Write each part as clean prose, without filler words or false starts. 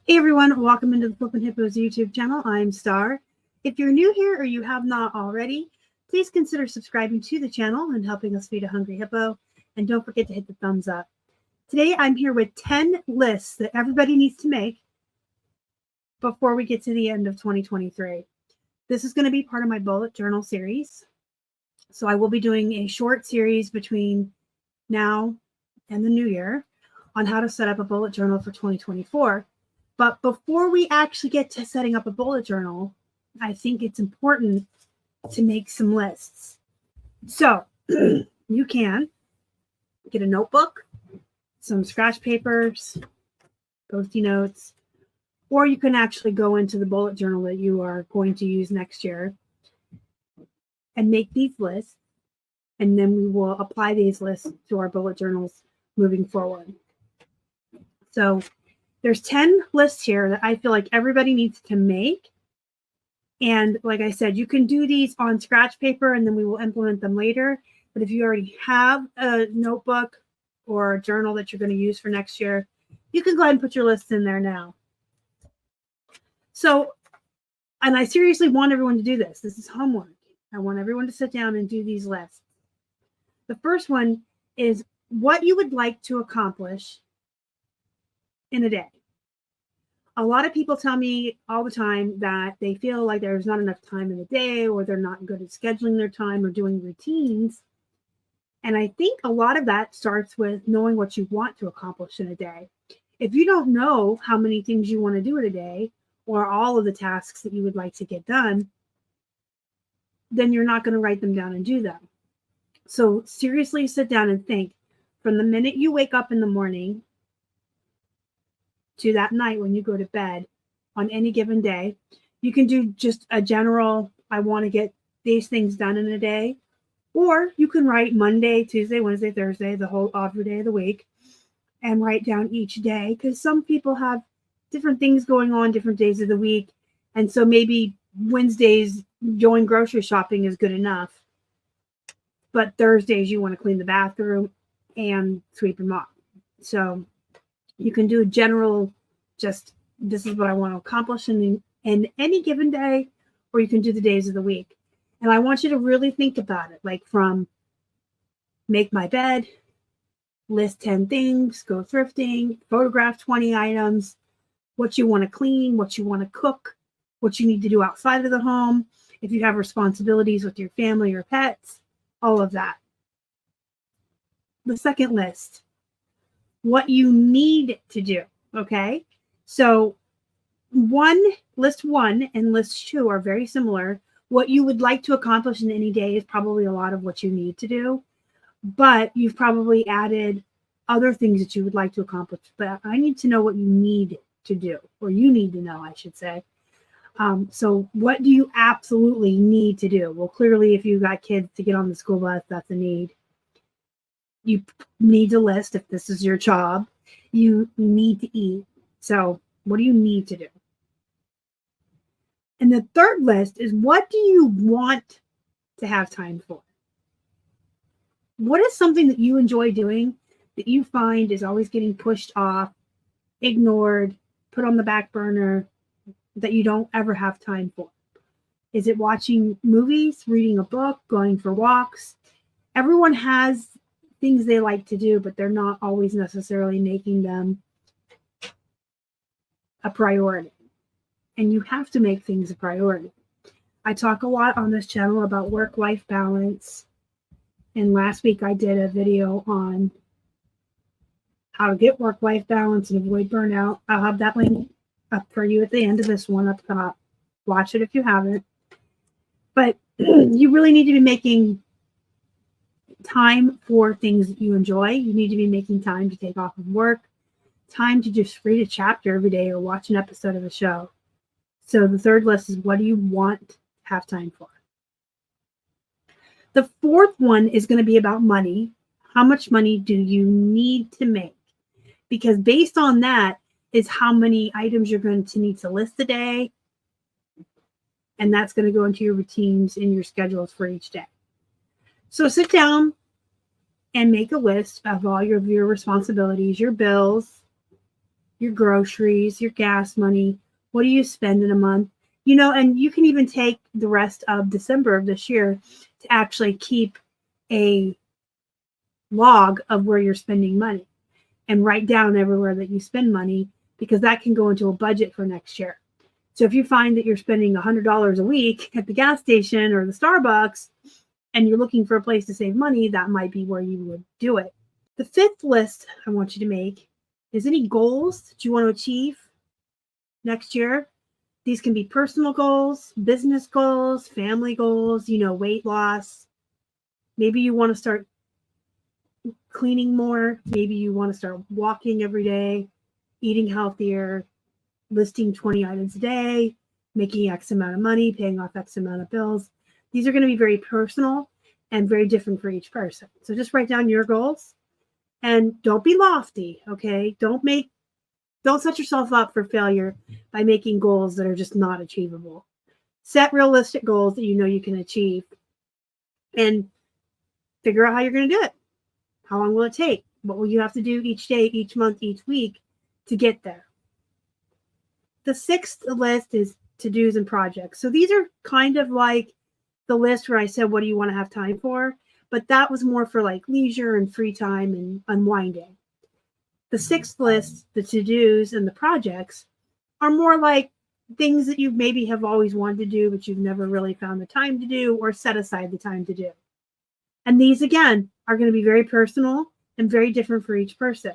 Hey everyone, welcome into the Flippin' Hippos YouTube channel. I'm Star. If you're new here or you have not already, please consider subscribing to the channel and helping us feed a hungry hippo. And don't forget to hit the thumbs up. Today I'm here with 10 lists that everybody needs to make before we get to the end of 2023. This is going to be part of my bullet journal series. So I will be doing a short series between now and the new year on how to set up a bullet journal for 2024. But before we actually get to setting up a bullet journal, I think it's important to make some lists. So you can get a notebook, some scratch papers, Post-it notes, or you can actually go into the bullet journal that you are going to use next year and make these lists. And then we will apply these lists to our bullet journals moving forward. So there's 10 lists here that I feel like everybody needs to make. And like I said, you can do these on scratch paper and then we will implement them later. But if you already have a notebook or a journal that you're going to use for next year, you can go ahead and put your lists in there now. So, and I seriously want everyone to do this. This is homework. I want everyone to sit down and do these lists. The first one is what you would like to accomplish in a day. A lot of people tell me all the time that they feel like there's not enough time in the day, or they're not good at scheduling their time or doing routines. And I think a lot of that starts with knowing what you want to accomplish in a day. If you don't know how many things you want to do in a day, or all of the tasks that you would like to get done, then you're not going to write them down and do them. So seriously sit down and think from the minute you wake up in the morning to that night when you go to bed on any given day. You can do just a general, I want to get these things done in a day. Or you can write Monday, Tuesday, Wednesday, Thursday, the whole every day of the week, and write down each day, because some people have different things going on different days of the week. And so maybe Wednesdays going grocery shopping is good enough, but Thursdays you want to clean the bathroom and sweep and mop. So you can do a general, just this is what I want to accomplish in any given day, or you can do the days of the week. And I want you to really think about it, like from make my bed, list 10 things, go thrifting, photograph 20 items, what you want to clean, what you want to cook, what you need to do outside of the home, if you have responsibilities with your family or pets, all of that. The second list, what you need to do, okay? So list one and list two are very similar. What you would like to accomplish in any day is probably a lot of what you need to do, but you've probably added other things that you would like to accomplish. But I need to know what you need to do, or you need to know, I should say. So what do you absolutely need to do? Well, clearly, if you've got kids to get on the school bus, that's a need. You need to list if this is your job. You need to eat. So what do you need to do? And the third list is what do you want to have time for? What is something that you enjoy doing that you find is always getting pushed off, ignored, put on the back burner, that you don't ever have time for? Is it watching movies, reading a book, going for walks? Everyone has things they like to do, but they're not always necessarily making them a priority. And you have to make things a priority. I talk a lot on this channel about work-life balance. And last week I did a video on how to get work-life balance and avoid burnout. I'll have that link up for you at the end of this one up top. Watch it if you haven't. But you really need to be making time for things that you enjoy. You need to be making time to take off of work, time to just read a chapter every day or watch an episode of a show. So the third list is what do you want to have time for? The fourth one is going to be about money. How much money do you need to make? Because based on that is how many items you're going to need to list a day. And that's going to go into your routines and your schedules for each day. So sit down and make a list of all your responsibilities, your bills, your groceries, your gas money. What do you spend in a month? You know, and you can even take the rest of December of this year to actually keep a log of where you're spending money and write down everywhere that you spend money, because that can go into a budget for next year. So if you find that you're spending $100 a week at the gas station or the Starbucks and you're looking for a place to save money, that might be where you would do it. The fifth list I want you to make is any goals that you want to achieve next year. These can be personal goals, business goals, family goals, you know, weight loss. Maybe you want to start cleaning more. Maybe you want to start walking every day, eating healthier, listing 20 items a day, making X amount of money, paying off X amount of bills. These are going to be very personal and very different for each person. So just write down your goals and don't be lofty, okay? Don't set yourself up for failure by making goals that are just not achievable. Set realistic goals that you know you can achieve and figure out how you're going to do it. How long will it take? What will you have to do each day, each month, each week to get there? The sixth list is to-dos and projects. So these are kind of like the list where I said, what do you want to have time for? But that was more for like leisure and free time and unwinding. The sixth list, the to-dos and the projects, are more like things that you maybe have always wanted to do, but you've never really found the time to do or set aside the time to do. And these, again, are going to be very personal and very different for each person.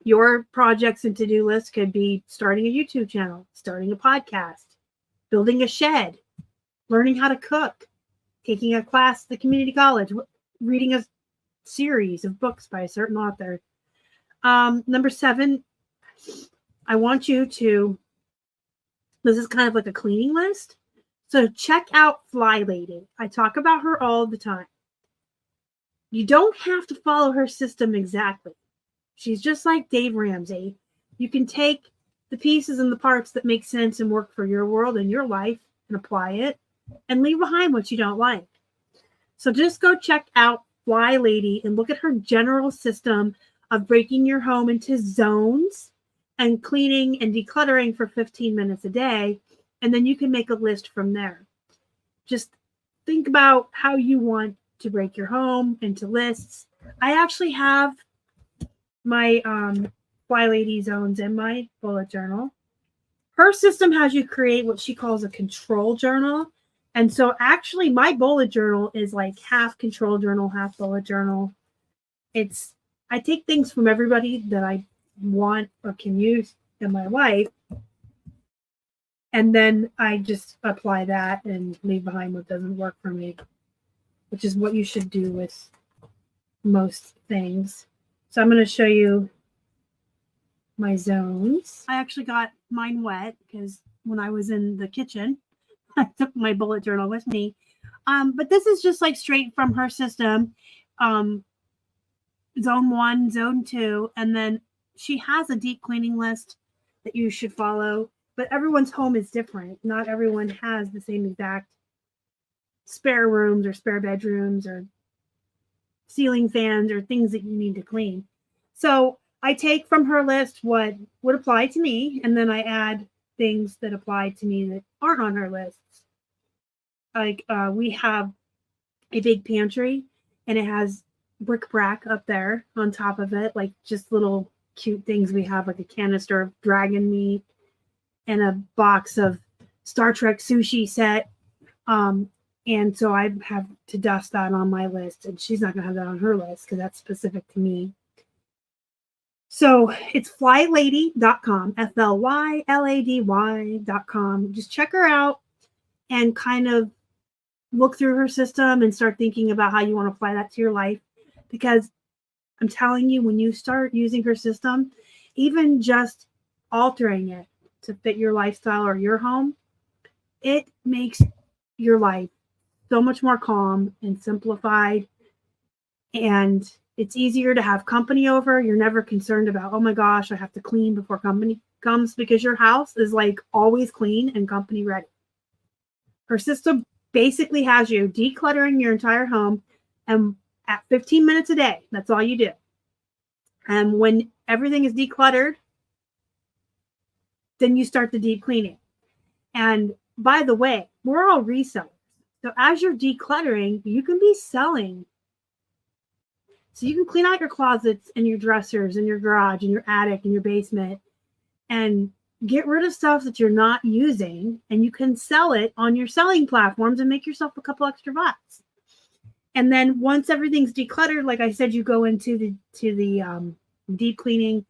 Your projects and to-do list could be starting a YouTube channel, starting a podcast, building a shed, learning how to cook, taking a class at the community college, reading a series of books by a certain author. Number 7, I want you to, this is kind of like a cleaning list. So check out Fly Lady. I talk about her all the time. You don't have to follow her system exactly. She's just like Dave Ramsey. You can take the pieces and the parts that make sense and work for your world and your life and apply it and leave behind what you don't like. So just go check out Fly Lady and look at her general system of breaking your home into zones and cleaning and decluttering for 15 minutes a day. And then you can make a list from there. Just think about how you want to break your home into lists. I actually have my Fly Lady zones in my bullet journal. Her system has you create what she calls a control journal. And so actually my bullet journal is like half control journal, half bullet journal. I take things from everybody that I want or can use in my life. And then I just apply that and leave behind what doesn't work for me, which is what you should do with most things. So I'm going to show you my zones. I actually got mine wet because when I was in the kitchen, I took my bullet journal with me. But this is just like straight from her system. Zone 1, zone 2, and then she has a deep cleaning list that you should follow. But everyone's home is different. Not everyone has the same exact spare rooms or spare bedrooms or ceiling fans or things that you need to clean. So I take from her list what would apply to me, and then I add things that apply to me that aren't on her lists. Like we have a big pantry, and it has bric-a-brac up there on top of it, like just little cute things we have, like a canister of dragon meat and a box of Star Trek sushi set. And so I have to dust that on my list, and she's not going to have that on her list because that's specific to me. So it's flylady.com, FLYLADY.com. Just check her out and kind of look through her system and start thinking about how you want to apply that to your life. Because I'm telling you, when you start using her system, even just altering it to fit your lifestyle or your home, it makes your life so much more calm and simplified. And it's easier to have company over. You're never concerned about, oh my gosh, I have to clean before company comes, because your house is like always clean and company ready. Her system basically has you decluttering your entire home, and at 15 minutes a day, that's all you do. And when everything is decluttered then you start the deep cleaning. And by the way, we're all resellers. So as you're decluttering, you can be selling. So you can clean out your closets and your dressers and your garage and your attic and your basement and get rid of stuff that you're not using, and you can sell it on your selling platforms and make yourself a couple extra bucks. And then once everything's decluttered, like I said, you go into the deep cleaning.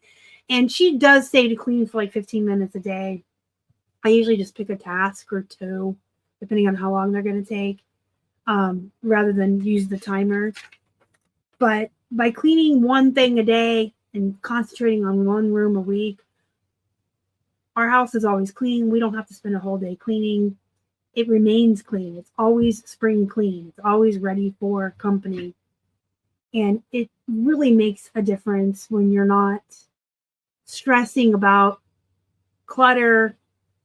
And she does say to clean for like 15 minutes a day. I usually just pick a task or two, depending on how long they're going to take, rather than use the timer. But by cleaning one thing a day and concentrating on one room a week, our house is always clean. We don't have to spend a whole day cleaning. It remains clean. It's always spring clean. It's always ready for company. And it really makes a difference when you're not stressing about clutter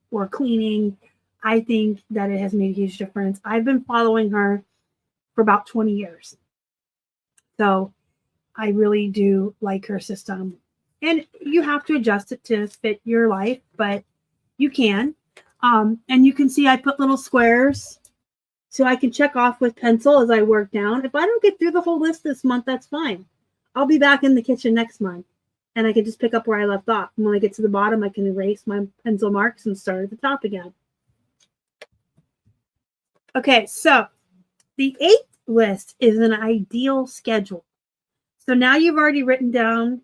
or cleaning. I think that it has made a huge difference. I've been following her for about 20 years. So I really do like her system. And you have to adjust it to fit your life, but you can. And you can see I put little squares so I can check off with pencil as I work down. If I don't get through the whole list this month, that's fine. I'll be back in the kitchen next month, and I can just pick up where I left off. And when I get to the bottom, I can erase my pencil marks and start at the top again. Okay, so the 8th list is an ideal schedule. So now you've already written down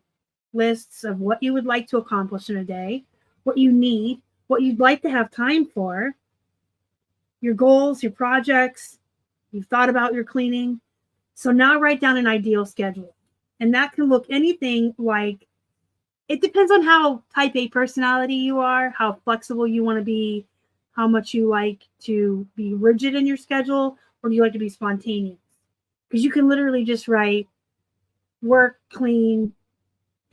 lists of what you would like to accomplish in a day, what you need, what you'd like to have time for, your goals, your projects. You've thought about your cleaning. So now write down an ideal schedule. And that can look anything like, it depends on how type A personality you are, how flexible you want to be, how much you like to be rigid in your schedule, or do you like to be spontaneous? Because you can literally just write work, clean,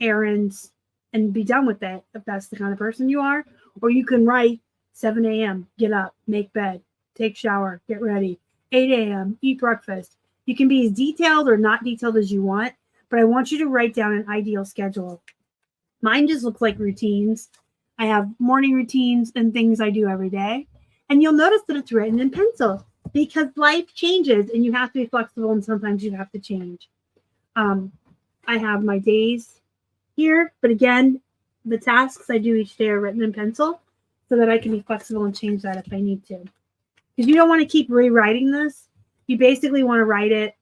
errands, and be done with it if that's the kind of person you are. Or you can write 7 a.m., get up, make bed, take shower, get ready, 8 a.m., eat breakfast. You can be as detailed or not detailed as you want, but I want you to write down an ideal schedule. Mine just looks like routines. I have morning routines and things I do every day. And you'll notice that it's written in pencil because life changes and you have to be flexible, and sometimes you have to change. I have my days here, but again, the tasks I do each day are written in pencil so that I can be flexible and change that if I need to. Because you don't want to keep rewriting this. You basically want to write it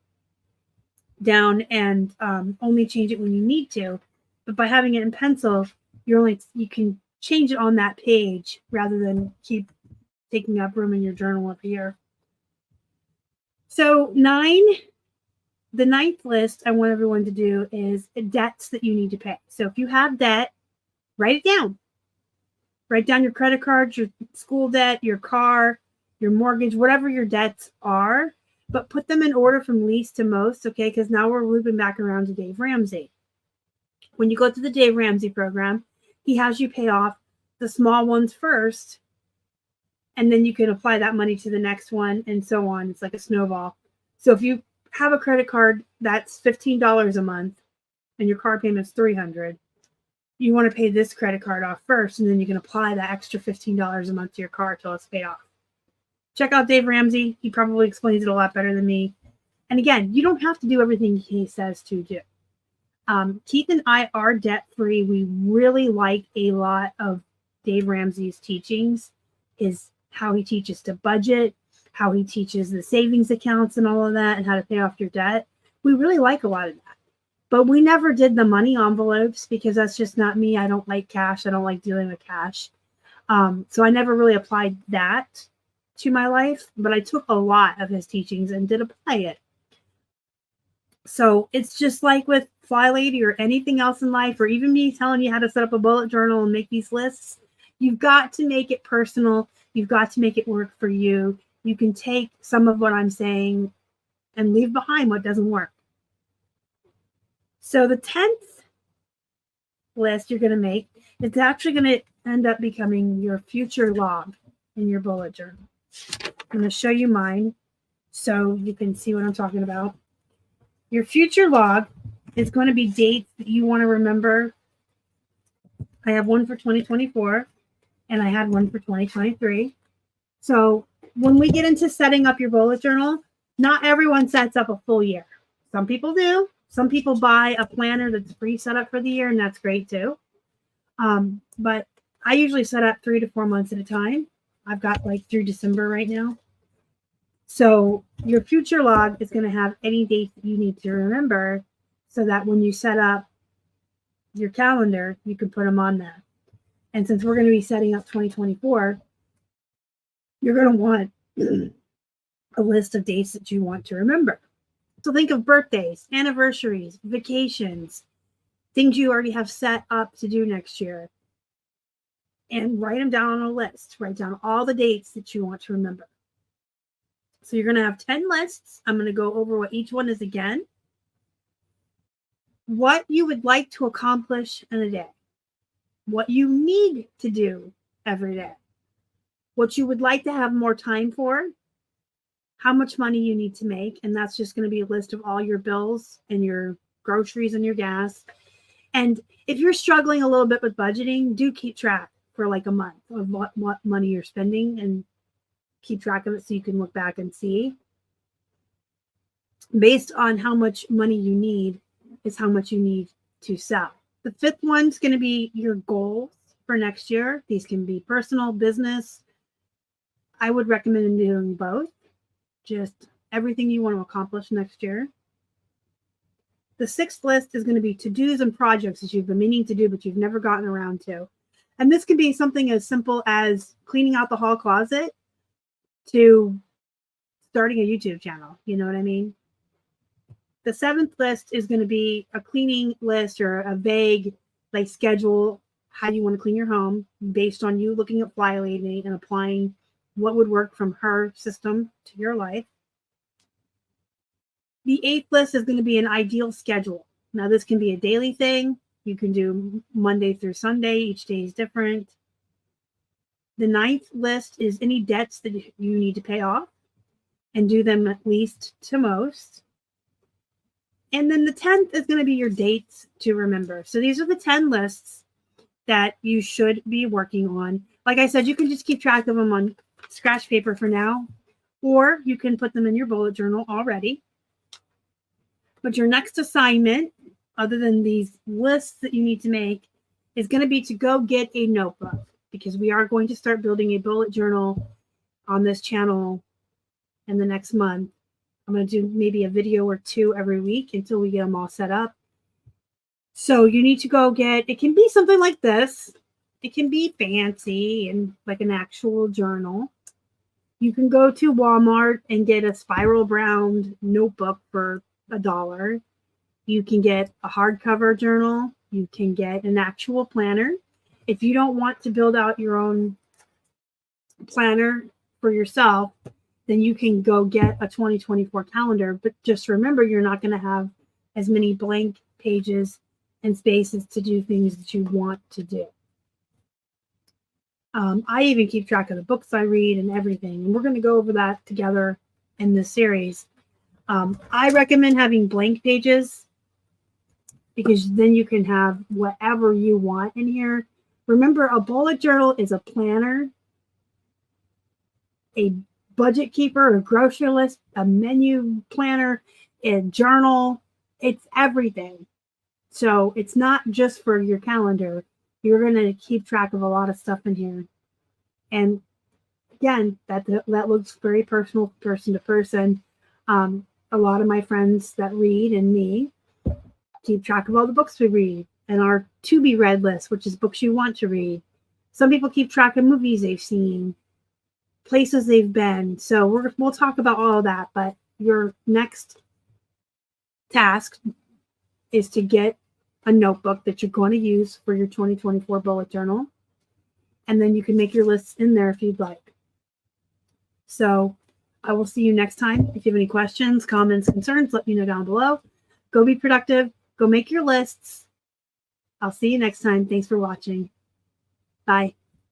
down and only change it when you need to. But by having it in pencil, you can change it on that page rather than keep taking up room in your journal every year. So the 9th list I want everyone to do is debts that you need to pay. So if you have debt, write it down. Write down your credit cards, your school debt, your car, your mortgage, whatever your debts are, but put them in order from least to most, okay? Because now we're looping back around to Dave Ramsey. When you go to the Dave Ramsey program, he has you pay off the small ones first, and then you can apply that money to the next one and so on. It's like a snowball. So if you have a credit card that's $15 a month and your car payment's $300, you want to pay this credit card off first, and then you can apply that extra $15 a month to your car till it's paid off. Check out Dave Ramsey. He probably explains it a lot better than me. And again, you don't have to do everything he says to do. Keith and I are debt-free. We really like a lot of Dave Ramsey's teachings, is how he teaches to budget, how he teaches the savings accounts and all of that, and how to pay off your debt. We really like a lot of that. But we never did the money envelopes because that's just not me. I don't like cash. I don't like dealing with cash. So I never really applied that to my life, but I took a lot of his teachings and did apply it. So it's just like with Fly Lady or anything else in life, or even me telling you how to set up a bullet journal and make these lists. You've got to make it personal. You've got to make it work for you. You can take some of what I'm saying and leave behind what doesn't work. So the 10th list you're going to make is actually going to end up becoming your future log in your bullet journal. I'm going to show you mine so you can see what I'm talking about. Your future log is going to be dates that you want to remember. I have one for 2024. and I had one for 2023. So when we get into setting up your bullet journal, not everyone sets up a full year. Some people do. Some people buy a planner that's pre-set up for the year, and that's great too. But I usually set up 3 to 4 months at a time. I've got like through December right now. So your future log is going to have any dates that you need to remember so that when you set up your calendar, you can put them on there. And since we're going to be setting up 2024, you're going to want a list of dates that you want to remember. So think of birthdays, anniversaries, vacations, things you already have set up to do next year, and write them down on a list. Write down all the dates that you want to remember. So you're going to have 10 lists. I'm going to go over what each one is again. What you would like to accomplish in a day. What you need to do every day. What you would like to have more time for. How much money you need to make. And that's just going to be a list of all your bills and your groceries and your gas. And if you're struggling a little bit with budgeting, do keep track for like a month of what money you're spending and keep track of it so you can look back and see. Based on how much money you need is how much you need to sell. The fifth one's going to be your goals for next year. These can be personal, business. I would recommend doing both. Just everything you want to accomplish next year. The sixth list is going to be to-dos and projects that you've been meaning to do, but you've never gotten around to. And this can be something as simple as cleaning out the hall closet to starting a YouTube channel. You know what I mean? The seventh list is going to be a cleaning list or a vague like schedule, how you want to clean your home based on you looking at Fly Lady and applying what would work from her system to your life. The eighth list is going to be an ideal schedule. Now, this can be a daily thing. You can do Monday through Sunday. Each day is different. The ninth list is any debts that you need to pay off and do them at least to most. And then the 10th is going to be your dates to remember. So these are the 10 lists that you should be working on. Like I said, you can just keep track of them on scratch paper for now, or you can put them in your bullet journal already. But your next assignment, other than these lists that you need to make, is going to be to go get a notebook, because we are going to start building a bullet journal on this channel in the next month. I'm going to do maybe a video or two every week until we get them all set up. So you need to go get, it can be something like this. It can be fancy and like an actual journal. You can go to Walmart and get a spiral bound notebook for $1. You can get a hardcover journal. You can get an actual planner. If you don't want to build out your own planner for yourself, then you can go get a 2024 calendar. But just remember, you're not going to have as many blank pages and spaces to do things that you want to do. I even keep track of the books I read and everything. And we're going to go over that together in this series. I recommend having blank pages because then you can have whatever you want in here. Remember, a bullet journal is a planner, a budget keeper, a grocery list, a menu planner, a journal. It's everything. So it's not just for your calendar. You're going to keep track of a lot of stuff in here. And again, that looks very personal, person to person. A lot of my friends that read and me keep track of all the books we read and our to be read list, which is books you want to read. Some people keep track of movies they've seen, places they've been. So we'll talk about all of that. But your next task is to get a notebook that you're going to use for your 2024 bullet journal. And then you can make your lists in there if you'd like. So I will see you next time. If you have any questions, comments, concerns, let me know down below. Go be productive. Go make your lists. I'll see you next time. Thanks for watching. Bye.